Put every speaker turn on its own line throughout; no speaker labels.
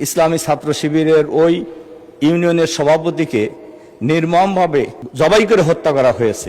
ইসলামী ছাত্র শিবিরের ওই ইউনিয়নের সভাপতিকে নির্মমভাবে জবাই করে হত্যা করা হয়েছে।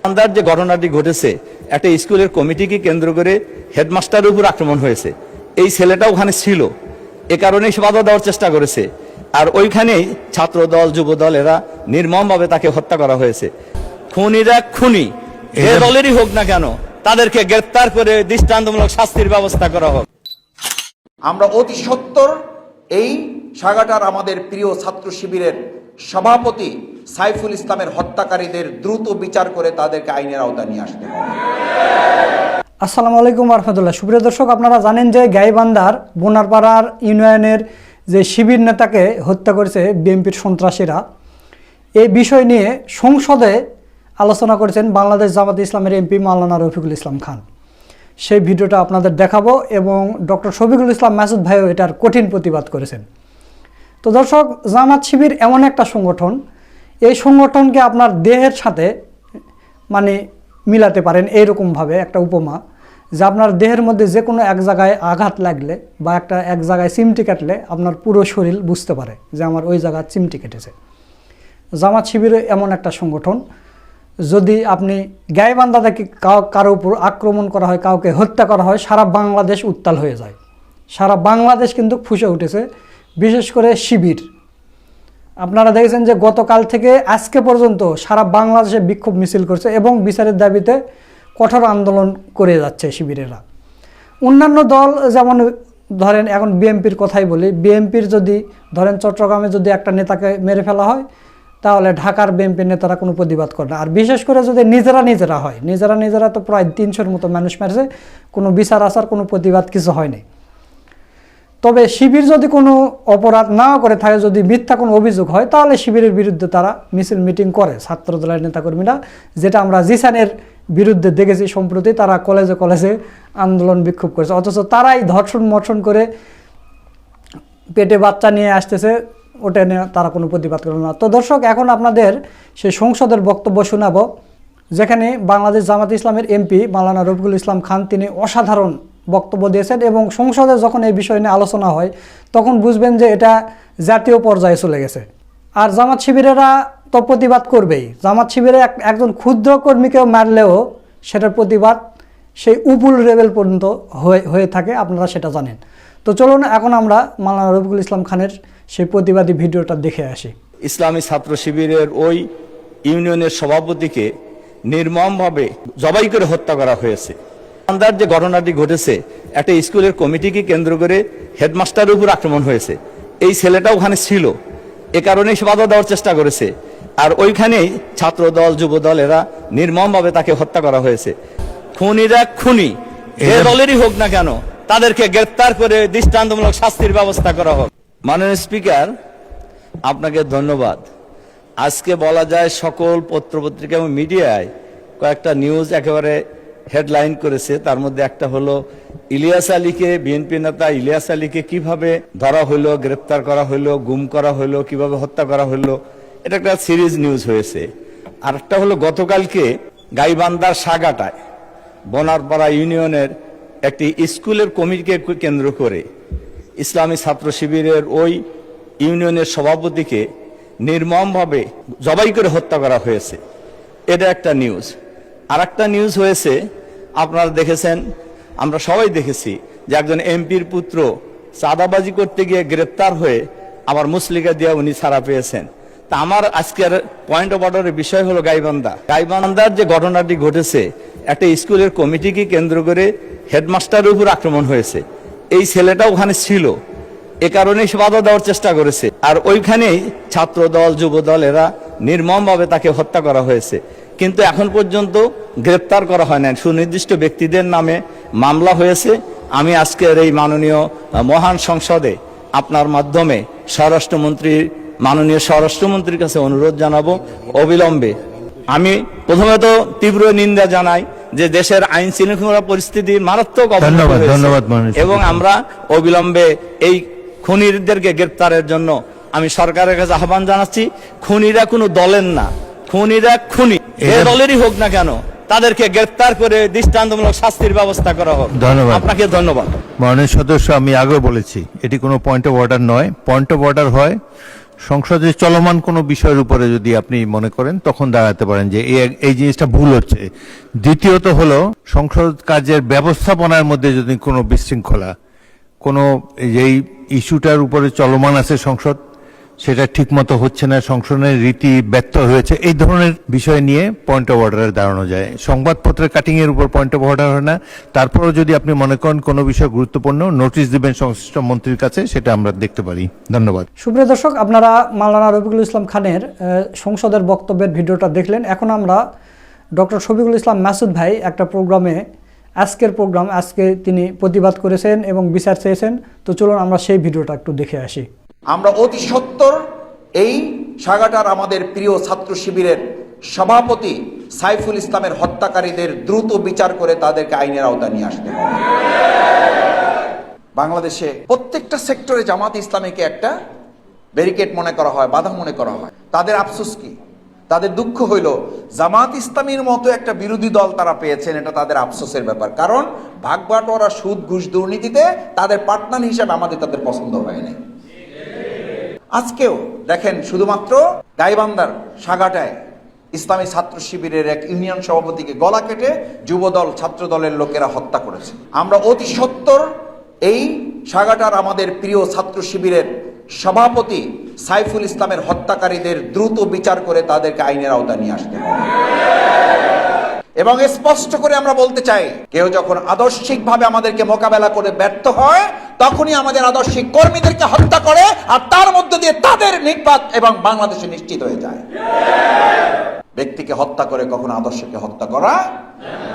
আন্দার যে ঘটনাটি ঘটেছে, একটা স্কুলের কমিটিকে কেন্দ্র করে হেডমাস্টারের উপর আক্রমণ হয়েছে। এই ছেলেটা ওখানে ছিল, এ কারণেই সে বাধা দেওয়ার চেষ্টা করেছে। আর ওইখানেই ছাত্র দল যুব দল এরা নির্মমভাবে তাকে হত্যা করা হয়েছে। খুনিরা খুনি যে দলেরই হোক না কেন, তাদেরকে গ্রেফতার করে দৃষ্টান্তমূলক শাস্তির ব্যবস্থা করা হোক।
আমরা অতি সত্বর এই সাগাটার আমাদের প্রিয় ছাত্র শিবিরের সভাপতি সাইফুল ইসলামের হত্যাকারীদের দ্রুত বিচার করে তাদেরকে আইনের আওতায় নিয়ে আসতে হবে।
আসসালামু আলাইকুম রহমতুল্লাহ। সুপ্রিয় দর্শক, আপনারা জানেন যে গাইবান্ধার বোনারপাড়ার ইউনিয়নের যে শিবির নেতাকে হত্যা করেছে বিএনপির সন্ত্রাসীরা, এই বিষয় নিয়ে সংসদে আলোচনা করেছেন বাংলাদেশ জামাত ইসলামের এমপি মাওলানা রফিকুল ইসলাম খান। সেই ভিডিওটা আপনাদের দেখাবো এবং ডক্টর শফিকুল ইসলাম মাসুদ ভাইও এটার কঠিন প্রতিবাদ করেছেন। তো দর্শক, জামাত শিবির এমন একটা সংগঠন, এই সংগঠনকে আপনার দেহের সাথে মিলাতে পারেন এইরকমভাবে একটা উপমা, যে আপনার দেহের মধ্যে যে কোনো এক জায়গায় আঘাত লাগলে বা এক জায়গায় চিমটি কাটলে আপনার পুরো শরীর বুঝতে পারে যে আমার ওই জায়গায় চিমটি কেটেছে। জামাত শিবির এমন একটা সংগঠন, যদি আপনি গাইবান্ধা থেকে কারো উপর আক্রমণ করা হয়, কাউকে হত্যা করা হয়, সারা বাংলাদেশ উত্তাল হয়ে যায়। সারা বাংলাদেশ কিন্তু ফুঁসে উঠেছে, বিশেষ করে শিবির। আপনারা দেখেছেন যে গতকাল থেকে আজকে পর্যন্ত সারা বাংলাদেশে বিক্ষোভ মিছিল করছে এবং বিচারের দাবিতে কঠোর আন্দোলন করে যাচ্ছে শিবিরেরা। অন্যান্য দল যেমন ধরেন, এখন বিএনপির কথাই বলি, বিএনপির যদি ধরেন চট্টগ্রামে যদি একটা নেতাকে মেরে ফেলা হয়, তাহলে ঢাকার বিএনপির নেতারা কোনো প্রতিবাদ করে না। আর বিশেষ করে যদি নিজেরা হয়, নিজেরা তো প্রায় 300-র মতো মানুষ মারছে, কোনো বিচার আচার কোনো প্রতিবাদ কিছু হয়নি। তবে শিবির যদি কোনো অপরাধ না করে থাকে, যদি মিথ্যা কোনো অভিযোগ হয়, তাহলে শিবিরের বিরুদ্ধে তারা মিছিল মিটিং করে ছাত্র দলের নেতাকর্মীরা, যেটা আমরা জিসানের বিরুদ্ধে দেখেছি সম্প্রতি। তারা কলেজে কলেজে আন্দোলন বিক্ষোভ করেছে, অথচ তারাই ধর্ষণ মর্ষণ করে পেটে বাচ্চা নিয়ে আসতেছে, ওটা নিয়ে তারা কোনো প্রতিবাদ করে না। তো দর্শক, এখন আপনাদের সেই সংসদের বক্তব্য শোনাবো, যেখানে বাংলাদেশ জামাত ইসলামের এমপি মাওলানা রফিকুল ইসলাম খান তিনি অসাধারণ বক্তব্য দিয়েছেন এবং সংসদে যখন এই বিষয় নিয়ে আলোচনা হয় তখন বুঝবেন যে এটা জাতীয় পর্যায়ে চলে গেছে। আর জামাত শিবিরেরা তো প্রতিবাদ করবেই। জামাত শিবিরে একজন ক্ষুদ্র কর্মীকেও মারলেও সেটার প্রতিবাদ সেই উপল লেভেল পর্যন্ত হয়ে থাকে, আপনারা সেটা জানেন। তো চলুন এখন আমরা মাওলানা রফিকুল ইসলাম খানের সেই প্রতিবাদী ভিডিওটা দেখে আসি।
ইসলামী ছাত্র শিবিরের ওই ইউনিয়নের সভাপতিকে নির্মমভাবে জবাই করে হত্যা করা হয়েছে। আন্দার যে ঘটনাটি ঘটেছে, একটা স্কুলের কমিটিকে কেন্দ্র করে হেডমাস্টারের উপর আক্রমণ হয়েছে। এই ছেলেটা ওখানে ছিল, এ কারণেই সে বাধা দেওয়ার চেষ্টা করেছে। আর ওইখানেই ছাত্র দল যুব দল এরা নির্মমভাবে তাকে হত্যা করা হয়েছে। খুনিরা খুনি যে দলেরই হোক না কেন, তাদেরকে গ্রেফতার করে দৃষ্টান্তমূলক শাস্তির ব্যবস্থা করা হোক। মাননীয় স্পিকার, আপনাকে ধন্যবাদ। আজকে বলা যায় সকল পত্রপত্রিকা এবং মিডিয়ায় কয়েকটা নিউজ একেবারে হেডলাইন করেছে। তার মধ্যে একটা হলো ইলিয়াস আলীকে, বিএনপি নেতা ইলিয়াস আলীকে কিভাবে ধরা হইলো, গ্রেফতার করা হইলো, গুম করা হইলো, কিভাবে হত্যা করা হইলো, এটা একটা সিরিজ নিউজ হয়েছে। আর একটা হলো গতকালকে গাইবান্ধার সাগাটায় বোনারপাড়া ইউনিয়নের একটি স্কুলের কমিটিকে কেন্দ্র করে ইসলামী ছাত্র শিবিরের ওই ইউনিয়নের সভাপতিকে নির্মমভাবে জবাই করে হত্যা করা হয়েছে। এটা একটা নিউজ। আর একটা নিউজ হয়েছে, আপনারা দেখেছেন, আমরা সবাই দেখেছি, যে একজন এমপির পুত্র চাঁদাবাজি করতে গিয়ে গ্রেপ্তার হয়ে আবার মুসলিকা দিয়ে উনি ছাড়া পেয়েছেন। তা আমার আজকের পয়েন্ট অফ অর্ডারের বিষয় হলো গাইবান্ধার যে ঘটনাটি ঘটেছে, একটা স্কুলের কমিটিকে কেন্দ্র করে হেডমাস্টারের উপর আক্রমণ হয়েছে। এই ছেলেটা ওখানে ছিল, এ কারণেই সে বাধা দেওয়ার চেষ্টা করেছে। আর ওইখানেই ছাত্র দল যুব দল এরা নির্মমভাবে তাকে হত্যা করা হয়েছে। কিন্তু এখন পর্যন্ত গ্রেপ্তার করা হয় না, সুনির্দিষ্ট ব্যক্তিদের নামে মামলা হয়েছে। আমি আজকের এই মাননীয় মহান সংসদে আপনার মাধ্যমে মাননীয় স্বরাষ্ট্রমন্ত্রীর কাছে অনুরোধ জানাবো, অবিলম্বে। আমি প্রথমে তো তীব্র নিন্দা জানাই যে দেশের আইন শৃঙ্খলা পরিস্থিতি মারাত্মক অবনতি হয়েছে এবং আমরা অবিলম্বে এই খুনিদেরকে গ্রেপ্তারের জন্য আমি সরকারের কাছে আহ্বান জানাচ্ছি। খুনিরা কোনো দলের না, খুনিরা খুনি যে দলেরই হোক না কেন, তাদেরকে গ্রেফতার করে দৃষ্টান্তমূলক শাস্তির ব্যবস্থা করা হোক।
ধন্যবাদ।
আপনাকে ধন্যবাদ।
মাননীয় সদস্য, আমি আগেও বলেছি এটি কোনো পয়েন্ট অফ অর্ডার নয়। পয়েন্ট অফ অর্ডার হয় সংসদে চলমান কোনো বিষয়ের উপরে যদি আপনি মনে করেন তখন দাঁড়াতে পারেন যে এই জিনিসটা ভুল হচ্ছে। দ্বিতীয়ত হলো সংসদ কাজের ব্যবস্থাপনার মধ্যে যদি কোনো বিশৃঙ্খলা, কোনো যেই ইস্যুটার উপরে চলমান আছে সংসদ, সেটা ঠিকমতো হচ্ছে না, সংসদের রীতি ব্যর্থ হয়েছে, এই ধরনের বিষয় নিয়ে পয়েন্ট অফ অর্ডারে দাঁড়ানো যায়। সংবাদপত্রের কাটিং এর উপর পয়েন্ট অফ অর্ডার হয় না। তারপরেও যদি আপনি মনে করেন কোনো বিষয় গুরুত্বপূর্ণ, নোটিশ দিবেন সংশ্লিষ্ট মন্ত্রীর কাছে, সেটা আমরা দেখতে পারি। ধন্যবাদ।
সুপ্রিয় দর্শক, আপনারা মাওলানা রফিকুল ইসলাম খানের সংসদের বক্তব্যের ভিডিওটা দেখলেন। এখন আমরা ডক্টর শফিকুল ইসলাম মাসুদ ভাই একটা প্রোগ্রামে, আজকে তিনি প্রতিবাদ করেছেন এবং বিচার চেয়েছেন। তো চলুন আমরা সেই ভিডিওটা একটু দেখে আসি।
আমরা অতি সত্বর এই সাগাটার আমাদের প্রিয় ছাত্র শিবিরের সভাপতি সাইফুল ইসলামের হত্যাকারীদের দ্রুত বিচার করে তাদেরকে আইনের আওতায় নিয়ে আসতে হবে। বাংলাদেশে প্রত্যেকটা সেক্টরে জামাত ইসলামীকে একটা ব্যারিকেড মনে করা হয়, বাধা মনে করা হয়। তাদের আফসোস কি, তাদের দুঃখ হইল জামাত ইসলামীর মতো একটা বিরোধী দল তারা পেয়েছেন, এটা তাদের আফসোসের ব্যাপার। কারণ ভাগবাটোয়ারা, সুদ, ঘুষ, দুর্নীতিতে তাদের পার্টনার হিসেবে আমাদের তাদের পছন্দ হয় নাই। আজকেও দেখেন, শুধুমাত্র গাইবান্ধার সাগাটায় ইসলামী ছাত্র শিবিরের এক ইউনিয়ন সভাপতিকে গলা কেটে যুবদল, ছাত্র দলের লোকেরা হত্যা করেছে। আমরা অতি সত্বর এই সাগাটার আমাদের প্রিয় ছাত্র শিবিরের সভাপতি সাইফুল ইসলামের হত্যাকারীদের দ্রুত বিচার করে তাদেরকে আইনের আওতায় নিয়ে আসতে হবে। এবং স্পষ্ট করে আমরা বলতে চাই, কেউ যখন আদর্শিকভাবে আমাদেরকে মোকাবেলা করে ব্যর্থ হয়, তখনই আমাদের আদর্শিক কর্মীদেরকে হত্যা করে, আর তার মধ্য দিয়ে তাদের নির্বাত এবং বাংলাদেশে নিশ্চিত হয়ে যায়। ব্যক্তিকে হত্যা করে কখনো আদর্শকে হত্যা করা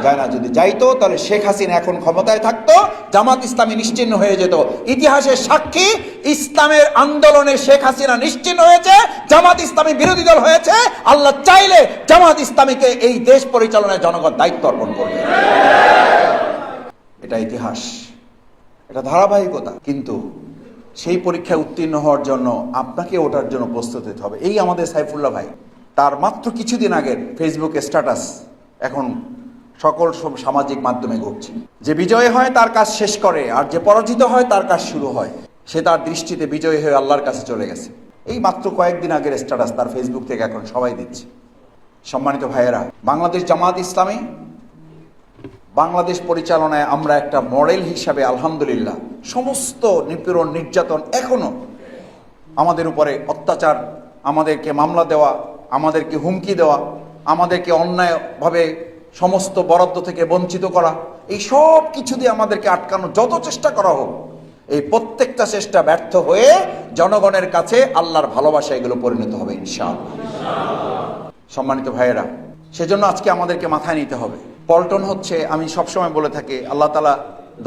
যায় না। যদি যাইতো তাহলে শেখ হাসিনা এখন ক্ষমতায় থাকতো, জামাত ইসলামী নিশ্চিহ্ন হয়ে যেত। ইতিহাসের সাক্ষী, ইসলামের আন্দোলনে শেখ হাসিনা নিশ্চিহ্ন হয়েছে, জামাত ইসলামী বিরোধী দল হয়েছে। আল্লাহ চাইলে জামাত ইসলামীকে এই দেশ পরিচালনায় জনগণ দায়িত্ব অর্পণ করবে। এটা ইতিহাস, এটা ধারাবাহিকতা। কিন্তু সেই পরীক্ষায় উত্তীর্ণ হওয়ার জন্য আপনাকে ওটার জন্য প্রস্তুত হতে হবে। এই আমাদের সাইফুল্লাহ ভাই, তার মাত্র কিছুদিন আগের ফেসবুক স্ট্যাটাস এখন সকল সামাজিক মাধ্যমে ঘটছে। যে বিজয় হয় তার কাজ শেষ করে, আর যে পরাজিত হয় তার কাজ শুরু হয়। সে তার দৃষ্টিতে বিজয়ী হয়ে আল্লাহর কাছে চলে গেছে। এই মাত্র কয়েকদিন আগের স্ট্যাটাস তার ফেসবুক থেকে এখন সবাই দিচ্ছে। সম্মানিত ভাইয়েরা, বাংলাদেশ জামাত ইসলামী বাংলাদেশ পরিচালনায় আমরা একটা মডেল হিসাবে আলহামদুলিল্লাহ, সমস্ত নিপীড়ন, নির্যাতন, এখনো আমাদের উপরে অত্যাচার, আমাদেরকে মামলা দেওয়া, আমাদেরকে হুমকি দেওয়া, আমাদেরকে অন্যায়ভাবে সমস্ত বরাদ্দ থেকে বঞ্চিত করা, এই সব কিছু দিয়ে আমাদেরকে আটকানো যত চেষ্টা করা হোক, এই প্রত্যেকটা চেষ্টা ব্যর্থ হয়ে জনগণের কাছে আল্লাহর ভালোবাসা এগুলো পরিণত হবে ইনশাআল্লাহ। সম্মানিত ভাইয়েরা, সেজন্য আজকে আমাদেরকে মাথায় নিতে হবে, পল্টন হচ্ছে, আমি সবসময় বলে থাকি, আল্লাহ তাআলা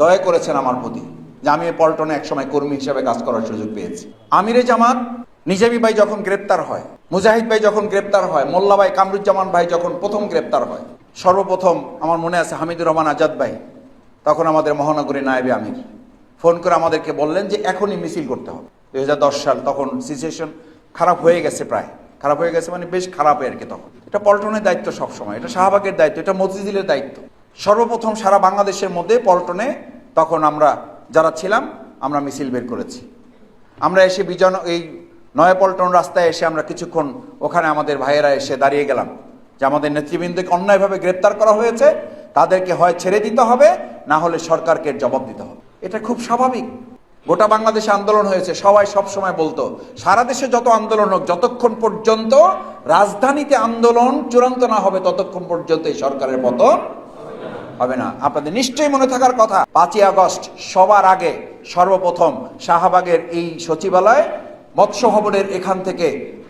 দয়া করেছেন আমার প্রতি যে আমি পল্টনে একসময় কর্মী হিসেবে কাজ করার সুযোগ পেয়েছি। আমিরে জামাত নিজামী ভাই যখন গ্রেপ্তার হয়, মুজাহিদ ভাই যখন গ্রেপ্তার হয়, মোল্লা ভাই কামরুজ্জামান ভাই যখন প্রথম গ্রেপ্তার হয়, সর্বপ্রথম আমার মনে আছে হামিদুর রহমান আজাদ ভাই, তখন আমাদের মহানগরী নায়েবে আমির, ফোন করে আমাদেরকে বললেন যে এখনই মিছিল করতে হবে। 2010 সাল, তখন সিচুয়েশন খারাপ হয়ে গেছে, প্রায় খারাপ হয়ে গেছে, মানে বেশ খারাপ আর কি। তখন এটা পল্টনের দায়িত্ব সবসময়, এটা শাহবাগের দায়িত্ব, এটা মতিঝিলের দায়িত্ব। সর্বপ্রথম সারা বাংলাদেশের মধ্যে পল্টনে তখন আমরা যারা ছিলাম, আমরা মিছিল বের করেছি। আমরা এসে এই নয়াপল্টন রাস্তায় এসে আমরা কিছুক্ষণ ওখানে আমাদের ভাইয়েরা এসে দাঁড়িয়ে গেলাম যে আমাদের নেতৃবৃন্দকে অন্যায়ভাবে গ্রেপ্তার করা হয়েছে, তাদেরকে হয় ছেড়ে দিতে হবে, না হলে সরকারকে জবাব দিতে হবে। এটা খুব স্বাভাবিক। গোটা বাংলাদেশে আন্দোলন হয়েছে, সবাই সব সময় বলতো সারা দেশে যত আন্দোলন হোক, যতক্ষণ পর্যন্ত রাজধানীতে আন্দোলন চূড়ান্ত না হবে ততক্ষণ পর্যন্ত এই সরকারের পতন হবে না। আপনাদের নিশ্চয়ই মনে থাকার কথা, 5ই আগস্ট সবার আগে সর্বপ্রথম শাহবাগের এই সচিবালয় মৎস্য ভবনের এখান থেকে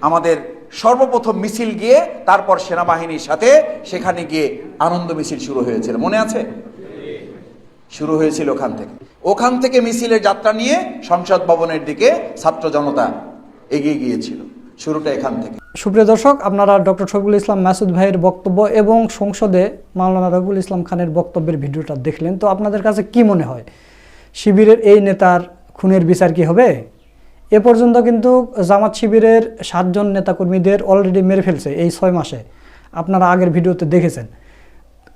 আমাদের সর্বপ্রথম মিছিল গিয়ে তারপর সেনাবাহিনীর সাথে সেখানে গিয়ে আনন্দ মিছিল শুরু হয়েছিল, মনে আছে? শুরু হয়েছিল ওখান থেকে মিছিলের যাত্রা নিয়ে সংসদ ভবনের দিকে ছাত্র জনতা এগিয়ে গিয়েছিল। শুরুটা এখান থেকে।
সুপ্রিয় দর্শক, আপনারা ডক্টর শফিকুল ইসলাম মাসুদ ভাইয়ের বক্তব্য এবং সংসদে মাওলানা রফিকুল ইসলাম খানের বক্তব্যের ভিডিওটা দেখলেন। তো আপনাদের কাছে কি মনে হয়, শিবিরের এই নেতার খুনের বিচার কি হবে? এ পর্যন্ত কিন্তু জামাত শিবিরের 7 জন নেতাকর্মীদের অলরেডি মেরে ফেলছে এই 6 মাসে, আপনারা আগের ভিডিওতে দেখেছেন।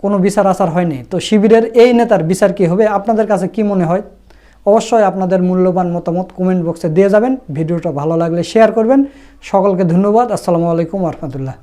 কোনো বিচার আচার হয়নি, তো শিবিরের এই নেতার বিচার কি হবে? আপনাদের কাছে কি মনে হয়? অবশ্যই আপনাদের মূল্যবান মতামত কমেন্ট বক্সে দিয়ে যাবেন। ভিডিওটা ভালো লাগলে শেয়ার করবেন। সকলকে ধন্যবাদ। আসসালামু আলাইকুম ওয়া রাহমাতুল্লাহ।